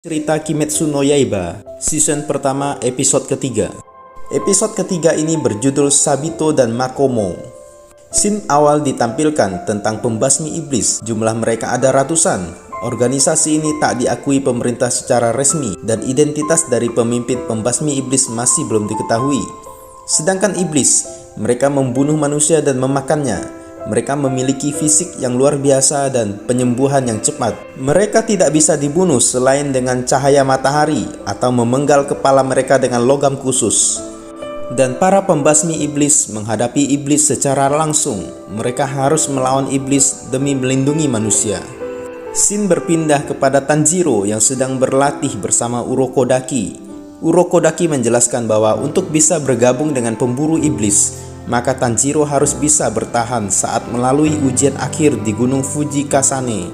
Cerita Kimetsu no Yaiba, season pertama episode ketiga. Episode ketiga ini berjudul Sabito dan Makomo. Scene awal ditampilkan tentang pembasmi iblis, jumlah mereka ada ratusan. Organisasi ini tak diakui pemerintah secara resmi dan identitas dari pemimpin pembasmi iblis masih belum diketahui. Sedangkan iblis, mereka membunuh manusia dan memakannya. Mereka memiliki fisik yang luar biasa dan penyembuhan yang cepat. Mereka tidak bisa dibunuh selain dengan cahaya matahari atau memenggal kepala mereka dengan logam khusus. Dan para pembasmi iblis menghadapi iblis secara langsung. Mereka harus melawan iblis demi melindungi manusia. Scene berpindah kepada Tanjiro yang sedang berlatih bersama Urokodaki. Urokodaki menjelaskan bahwa untuk bisa bergabung dengan pemburu iblis, maka Tanjiro harus bisa bertahan saat melalui ujian akhir di Gunung Fuji Kasane.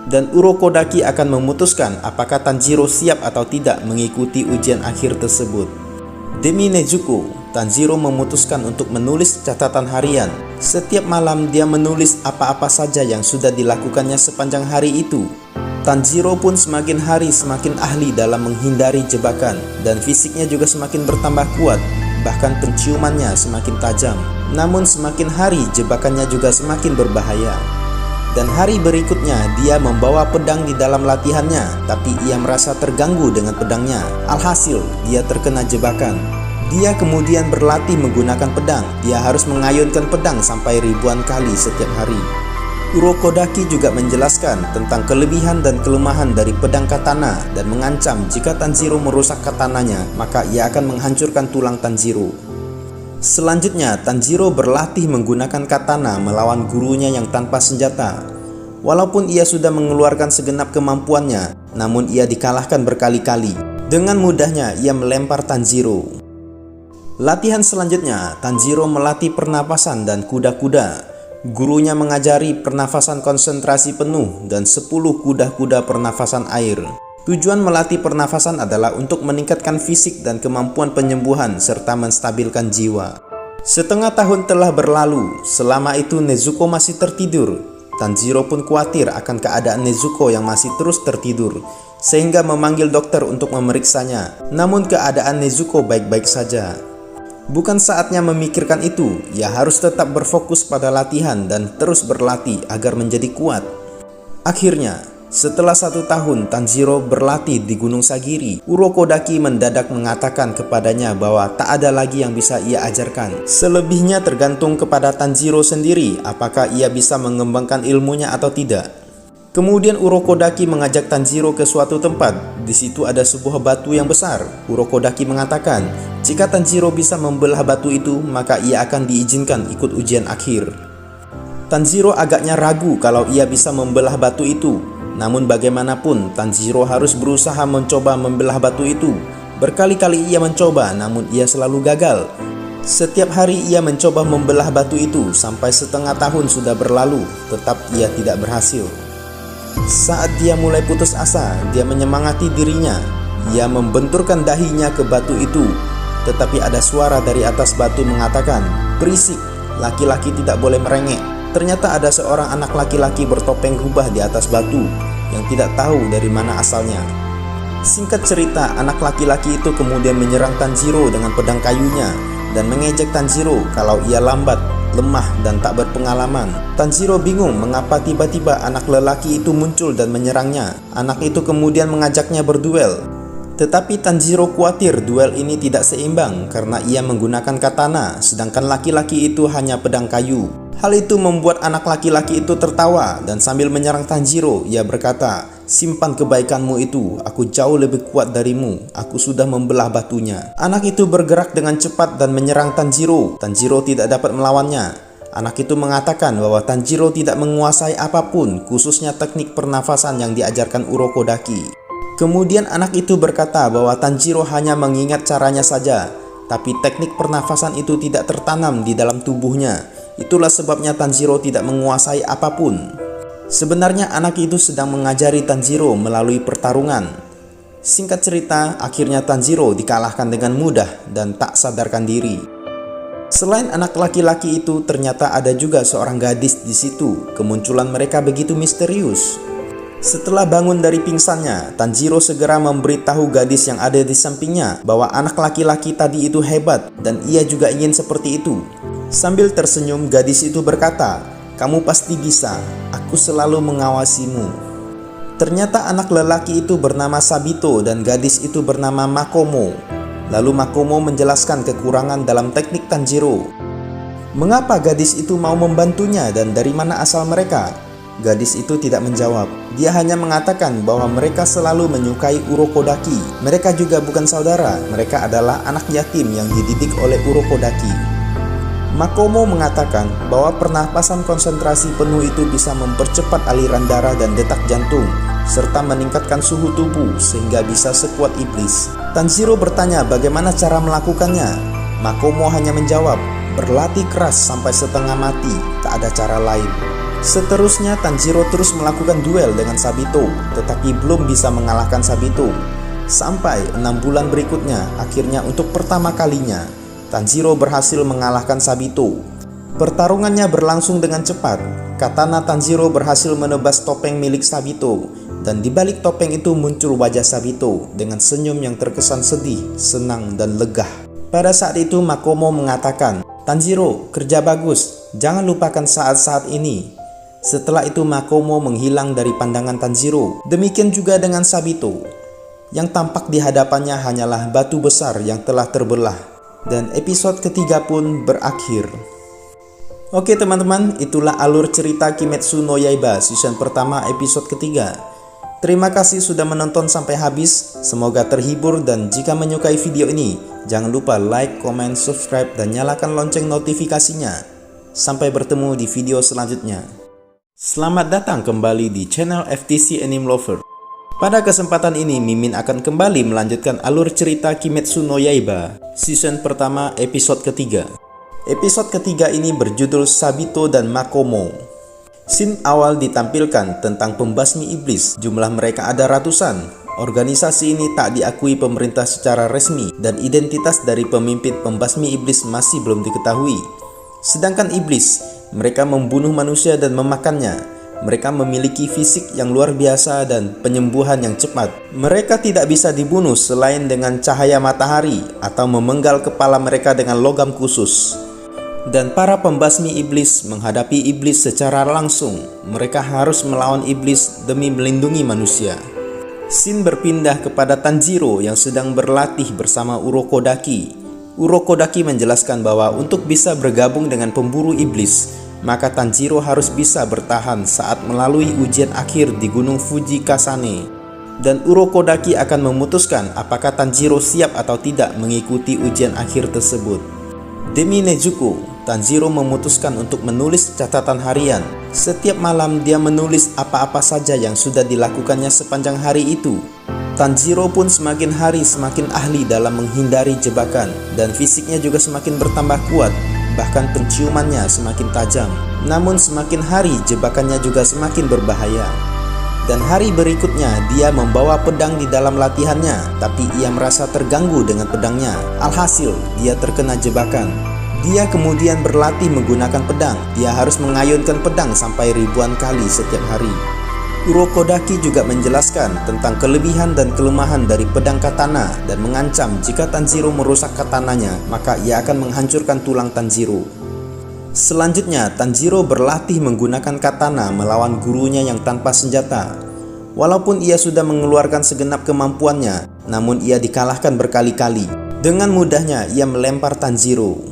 Dan Urokodaki akan memutuskan apakah Tanjiro siap atau tidak mengikuti ujian akhir tersebut. Demi Nezuko, Tanjiro memutuskan untuk menulis catatan harian. Setiap malam dia menulis apa-apa saja yang sudah dilakukannya sepanjang hari itu. Tanjiro pun semakin hari semakin ahli dalam menghindari jebakan, dan fisiknya juga semakin bertambah kuat. Bahkan penciumannya semakin tajam. Namun semakin hari jebakannya juga semakin berbahaya. Dan hari berikutnya dia membawa pedang di dalam latihannya, tapi ia merasa terganggu dengan pedangnya. Alhasil dia terkena jebakan. Dia kemudian berlatih menggunakan pedang. Dia harus mengayunkan pedang sampai ribuan kali setiap hari. Urokodaki juga menjelaskan tentang kelebihan dan kelemahan dari pedang katana dan mengancam jika Tanjiro merusak katananya, maka ia akan menghancurkan tulang Tanjiro. Selanjutnya, Tanjiro berlatih menggunakan katana melawan gurunya yang tanpa senjata. Walaupun ia sudah mengeluarkan segenap kemampuannya, namun ia dikalahkan berkali-kali. Dengan mudahnya ia melempar Tanjiro. Latihan selanjutnya, Tanjiro melatih pernapasan dan kuda-kuda. Gurunya mengajari pernafasan konsentrasi penuh dan 10 kuda-kuda pernafasan air. Tujuan melatih pernafasan adalah untuk meningkatkan fisik dan kemampuan penyembuhan serta menstabilkan jiwa. Setengah tahun telah berlalu, selama itu Nezuko masih tertidur. Tanjiro pun khawatir akan keadaan Nezuko yang masih terus tertidur, sehingga memanggil dokter untuk memeriksanya. Namun keadaan Nezuko baik-baik saja. Bukan saatnya memikirkan itu, ia harus tetap berfokus pada latihan dan terus berlatih agar menjadi kuat. Akhirnya, setelah 1 tahun Tanjiro berlatih di Gunung Sagiri, Urokodaki mendadak mengatakan kepadanya bahwa tak ada lagi yang bisa ia ajarkan. Selebihnya tergantung kepada Tanjiro sendiri apakah ia bisa mengembangkan ilmunya atau tidak. Kemudian Urokodaki mengajak Tanjiro ke suatu tempat. Di situ ada sebuah batu yang besar. Urokodaki mengatakan, jika Tanjiro bisa membelah batu itu, maka ia akan diizinkan ikut ujian akhir. Tanjiro agaknya ragu kalau ia bisa membelah batu itu. Namun bagaimanapun, Tanjiro harus berusaha mencoba membelah batu itu. Berkali-kali ia mencoba, namun ia selalu gagal. Setiap hari ia mencoba membelah batu itu sampai setengah tahun sudah berlalu, tetap ia tidak berhasil. Saat dia mulai putus asa, dia menyemangati dirinya. Ia membenturkan dahinya ke batu itu. Tetapi ada suara dari atas batu mengatakan, "Berisik, laki-laki tidak boleh merengek." Ternyata ada seorang anak laki-laki bertopeng rubah di atas batu yang tidak tahu dari mana asalnya. Singkat cerita, anak laki-laki itu kemudian menyerang Tanjiro dengan pedang kayunya dan mengejek Tanjiro kalau ia lambat, lemah, dan tak berpengalaman. Tanjiro bingung mengapa tiba-tiba anak lelaki itu muncul dan menyerangnya. Anak itu kemudian mengajaknya berduel. Tetapi Tanjiro khawatir duel ini tidak seimbang karena ia menggunakan katana, sedangkan laki-laki itu hanya pedang kayu. Hal itu membuat anak laki-laki itu tertawa dan sambil menyerang Tanjiro, ia berkata, "Simpan kebaikanmu itu, aku jauh lebih kuat darimu, aku sudah membelah batunya." Anak itu bergerak dengan cepat dan menyerang Tanjiro. Tanjiro tidak dapat melawannya. Anak itu mengatakan bahwa Tanjiro tidak menguasai apapun, khususnya teknik pernafasan yang diajarkan Urokodaki. Kemudian anak itu berkata bahwa Tanjiro hanya mengingat caranya saja, tapi teknik pernafasan itu tidak tertanam di dalam tubuhnya. Itulah sebabnya Tanjiro tidak menguasai apapun. Sebenarnya anak itu sedang mengajari Tanjiro melalui pertarungan. Singkat cerita, akhirnya Tanjiro dikalahkan dengan mudah dan tak sadarkan diri. Selain anak laki-laki itu, ternyata ada juga seorang gadis di situ. Kemunculan mereka begitu misterius. Setelah bangun dari pingsannya, Tanjiro segera memberitahu gadis yang ada di sampingnya bahwa anak laki-laki tadi itu hebat dan ia juga ingin seperti itu. Sambil tersenyum, gadis itu berkata, "Kamu pasti bisa, aku selalu mengawasimu." Ternyata anak lelaki itu bernama Sabito dan gadis itu bernama Makomo. Lalu Makomo menjelaskan kekurangan dalam teknik Tanjiro. Mengapa gadis itu mau membantunya dan dari mana asal mereka? Gadis itu tidak menjawab. Dia hanya mengatakan bahwa mereka selalu menyukai Urokodaki. Mereka juga bukan saudara, mereka adalah anak yatim yang dididik oleh Urokodaki. Makomo mengatakan bahwa pernapasan konsentrasi penuh itu bisa mempercepat aliran darah dan detak jantung, serta meningkatkan suhu tubuh sehingga bisa sekuat iblis. Tanjiro bertanya bagaimana cara melakukannya. Makomo hanya menjawab, "Berlatih keras sampai setengah mati, tak ada cara lain." Seterusnya Tanjiro terus melakukan duel dengan Sabito, tetapi belum bisa mengalahkan Sabito. Sampai 6 bulan berikutnya, akhirnya untuk pertama kalinya, Tanjiro berhasil mengalahkan Sabito. Pertarungannya berlangsung dengan cepat. Katana Tanjiro berhasil menebas topeng milik Sabito, dan di balik topeng itu muncul wajah Sabito dengan senyum yang terkesan sedih, senang, dan lega. Pada saat itu Makomo mengatakan, "Tanjiro, kerja bagus, jangan lupakan saat-saat ini." Setelah itu Makomo menghilang dari pandangan Tanjiro. Demikian juga dengan Sabito. Yang tampak di hadapannya hanyalah batu besar yang telah terbelah. Dan episode ketiga pun berakhir. Oke teman-teman, itulah alur cerita Kimetsu no Yaiba season pertama episode ketiga. Terima kasih sudah menonton sampai habis. Semoga terhibur dan jika menyukai video ini, jangan lupa like, comment, subscribe, dan nyalakan lonceng notifikasinya. Sampai bertemu di video selanjutnya. Selamat datang kembali di channel FTC Anime Lover. Pada kesempatan ini Mimin akan kembali melanjutkan alur cerita Kimetsu no Yaiba season pertama episode ketiga. Episode ketiga ini berjudul Sabito dan Makomo. Scene awal ditampilkan tentang pembasmi iblis. Jumlah mereka ada ratusan. Organisasi ini tak diakui pemerintah secara resmi dan identitas dari pemimpin pembasmi iblis masih belum diketahui. Sedangkan iblis, mereka membunuh manusia dan memakannya. Mereka memiliki fisik yang luar biasa dan penyembuhan yang cepat. Mereka tidak bisa dibunuh selain dengan cahaya matahari atau memenggal kepala mereka dengan logam khusus. Dan para pembasmi iblis menghadapi iblis secara langsung. Mereka harus melawan iblis demi melindungi manusia. Scene berpindah kepada Tanjiro yang sedang berlatih bersama Urokodaki. Urokodaki menjelaskan bahwa untuk bisa bergabung dengan pemburu iblis, maka Tanjiro harus bisa bertahan saat melalui ujian akhir di Gunung Fuji Kasane. Dan Urokodaki akan memutuskan apakah Tanjiro siap atau tidak mengikuti ujian akhir tersebut. Demi Nezuko, Tanjiro memutuskan untuk menulis catatan harian. Setiap malam dia menulis apa-apa saja yang sudah dilakukannya sepanjang hari itu. Tanjiro pun semakin hari semakin ahli dalam menghindari jebakan, dan fisiknya juga semakin bertambah kuat, bahkan penciumannya semakin tajam. Namun semakin hari jebakannya juga semakin berbahaya. Dan hari berikutnya dia membawa pedang di dalam latihannya, tapi ia merasa terganggu dengan pedangnya. Alhasil dia terkena jebakan. Dia kemudian berlatih menggunakan pedang. Dia harus mengayunkan pedang sampai ribuan kali setiap hari. Urokodaki juga menjelaskan tentang kelebihan dan kelemahan dari pedang katana dan mengancam jika Tanjiro merusak katananya, maka ia akan menghancurkan tulang Tanjiro. Selanjutnya, Tanjiro berlatih menggunakan katana melawan gurunya yang tanpa senjata. Walaupun ia sudah mengeluarkan segenap kemampuannya, namun ia dikalahkan berkali-kali. Dengan mudahnya ia melempar Tanjiro.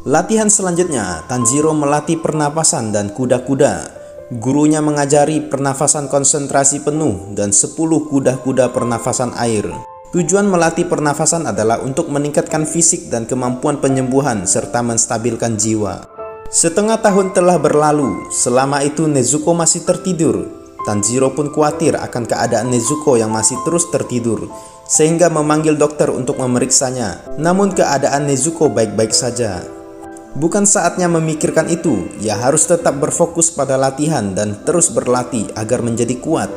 Latihan selanjutnya, Tanjiro melatih pernapasan dan kuda-kuda. Gurunya mengajari pernafasan konsentrasi penuh dan 10 kuda-kuda pernafasan air. Tujuan melatih pernafasan adalah untuk meningkatkan fisik dan kemampuan penyembuhan serta menstabilkan jiwa. Setengah tahun telah berlalu. Selama itu Nezuko masih tertidur. Tanjiro pun khawatir akan keadaan Nezuko yang masih terus tertidur, sehingga memanggil dokter untuk memeriksanya. Namun keadaan Nezuko baik-baik saja. Bukan saatnya memikirkan itu, ia harus tetap berfokus pada latihan dan terus berlatih agar menjadi kuat.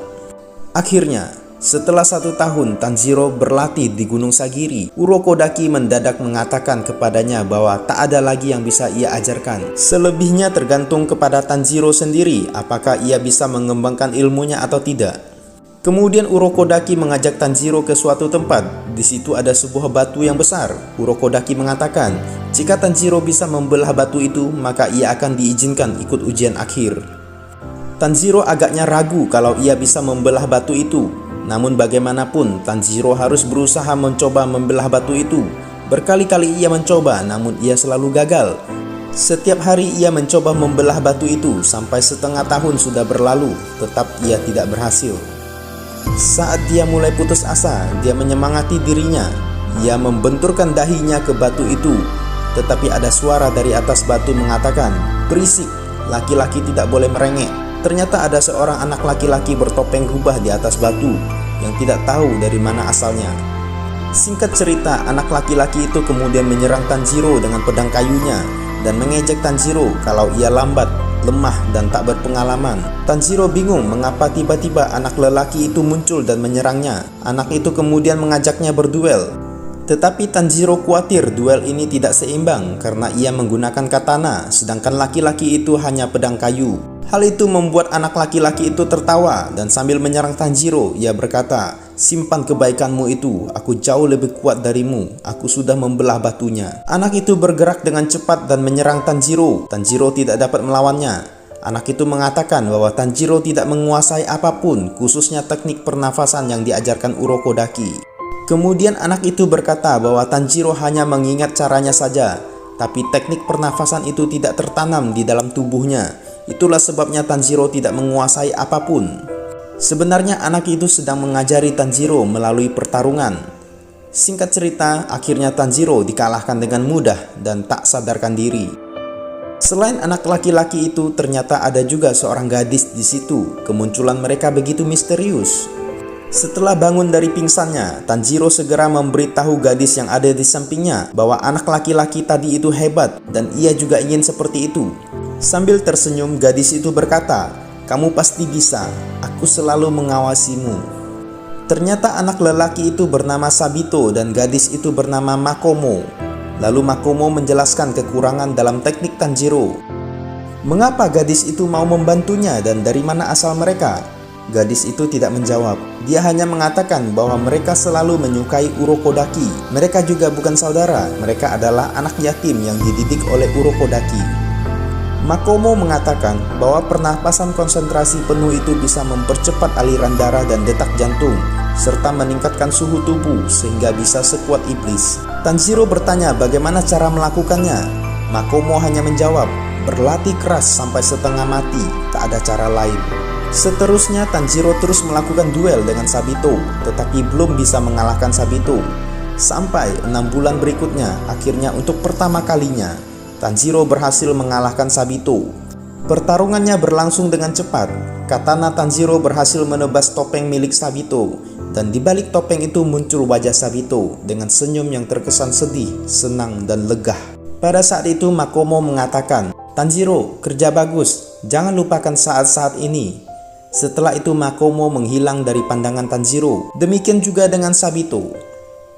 Akhirnya, Setelah 1 tahun Tanjiro berlatih di Gunung Sagiri, Urokodaki mendadak mengatakan kepadanya bahwa tak ada lagi yang bisa ia ajarkan. Selebihnya tergantung kepada Tanjiro sendiri apakah ia bisa mengembangkan ilmunya atau tidak. Kemudian Urokodaki mengajak Tanjiro ke suatu tempat. Di situ ada sebuah batu yang besar. Urokodaki mengatakan, jika Tanjiro bisa membelah batu itu, maka ia akan diizinkan ikut ujian akhir. Tanjiro agaknya ragu kalau ia bisa membelah batu itu. Namun bagaimanapun, Tanjiro harus berusaha mencoba membelah batu itu. Berkali-kali ia mencoba, namun ia selalu gagal. Setiap hari ia mencoba membelah batu itu, sampai setengah tahun sudah berlalu, tetap ia tidak berhasil. Saat dia mulai putus asa, dia menyemangati dirinya. Ia membenturkan dahinya ke batu itu. Tetapi ada suara dari atas batu mengatakan, "Berisik, laki-laki tidak boleh merengek." Ternyata ada seorang anak laki-laki bertopeng rubah di atas batu yang tidak tahu dari mana asalnya. Singkat cerita, anak laki-laki itu kemudian menyerang Tanjiro dengan pedang kayunya dan mengejek Tanjiro kalau ia lambat, lemah, dan tak berpengalaman. Tanjiro bingung mengapa tiba-tiba anak lelaki itu muncul dan menyerangnya. Anak itu kemudian mengajaknya berduel. Tetapi Tanjiro khawatir duel ini tidak seimbang karena ia menggunakan katana, sedangkan laki-laki itu hanya pedang kayu. Hal itu membuat anak laki-laki itu tertawa dan sambil menyerang Tanjiro, ia berkata, "Simpan kebaikanmu itu, aku jauh lebih kuat darimu, aku sudah membelah batunya." Anak itu bergerak dengan cepat dan menyerang Tanjiro. Tanjiro tidak dapat melawannya. Anak itu mengatakan bahwa Tanjiro tidak menguasai apapun, khususnya teknik pernafasan yang diajarkan Urokodaki. Kemudian anak itu berkata bahwa Tanjiro hanya mengingat caranya saja, tapi teknik pernafasan itu tidak tertanam di dalam tubuhnya. Itulah sebabnya Tanjiro tidak menguasai apapun. Sebenarnya anak itu sedang mengajari Tanjiro melalui pertarungan. Singkat cerita, akhirnya Tanjiro dikalahkan dengan mudah dan tak sadarkan diri. Selain anak laki-laki itu, ternyata ada juga seorang gadis di situ. Kemunculan mereka begitu misterius. Setelah bangun dari pingsannya, Tanjiro segera memberitahu gadis yang ada di sampingnya bahwa anak laki-laki tadi itu hebat dan ia juga ingin seperti itu. Sambil tersenyum, gadis itu berkata, "Kamu pasti bisa, aku selalu mengawasimu." Ternyata anak lelaki itu bernama Sabito dan gadis itu bernama Makomo. Lalu Makomo menjelaskan kekurangan dalam teknik Tanjiro. Mengapa gadis itu mau membantunya dan dari mana asal mereka? Gadis itu tidak menjawab. Dia hanya mengatakan bahwa mereka selalu menyukai Urokodaki. Mereka juga bukan saudara, mereka adalah anak yatim yang dididik oleh Urokodaki. Makomo mengatakan bahwa pernapasan konsentrasi penuh itu bisa mempercepat aliran darah dan detak jantung, serta meningkatkan suhu tubuh sehingga bisa sekuat iblis. Tanjiro bertanya bagaimana cara melakukannya. Makomo hanya menjawab, "Berlatih keras sampai setengah mati, tak ada cara lain." Seterusnya Tanjiro terus melakukan duel dengan Sabito, tetapi belum bisa mengalahkan Sabito. Sampai 6 bulan berikutnya, akhirnya untuk pertama kalinya, Tanjiro berhasil mengalahkan Sabito. Pertarungannya berlangsung dengan cepat. Katana Tanjiro berhasil menebas topeng milik Sabito, dan di balik topeng itu muncul wajah Sabito dengan senyum yang terkesan sedih, senang, dan lega. Pada saat itu Makomo mengatakan, "Tanjiro, kerja bagus, jangan lupakan saat-saat ini." Setelah itu Makomo menghilang dari pandangan Tanjiro. Demikian juga dengan Sabito.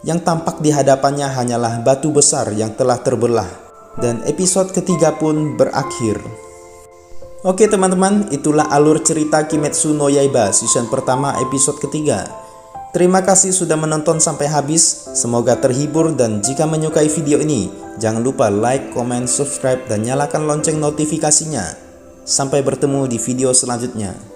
Yang tampak di hadapannya hanyalah batu besar yang telah terbelah. Dan episode ketiga pun berakhir. Oke teman-teman, itulah alur cerita Kimetsu no Yaiba season pertama episode ketiga. Terima kasih sudah menonton sampai habis. Semoga terhibur, dan jika menyukai video ini, jangan lupa like, comment, subscribe, dan nyalakan lonceng notifikasinya. Sampai bertemu di video selanjutnya.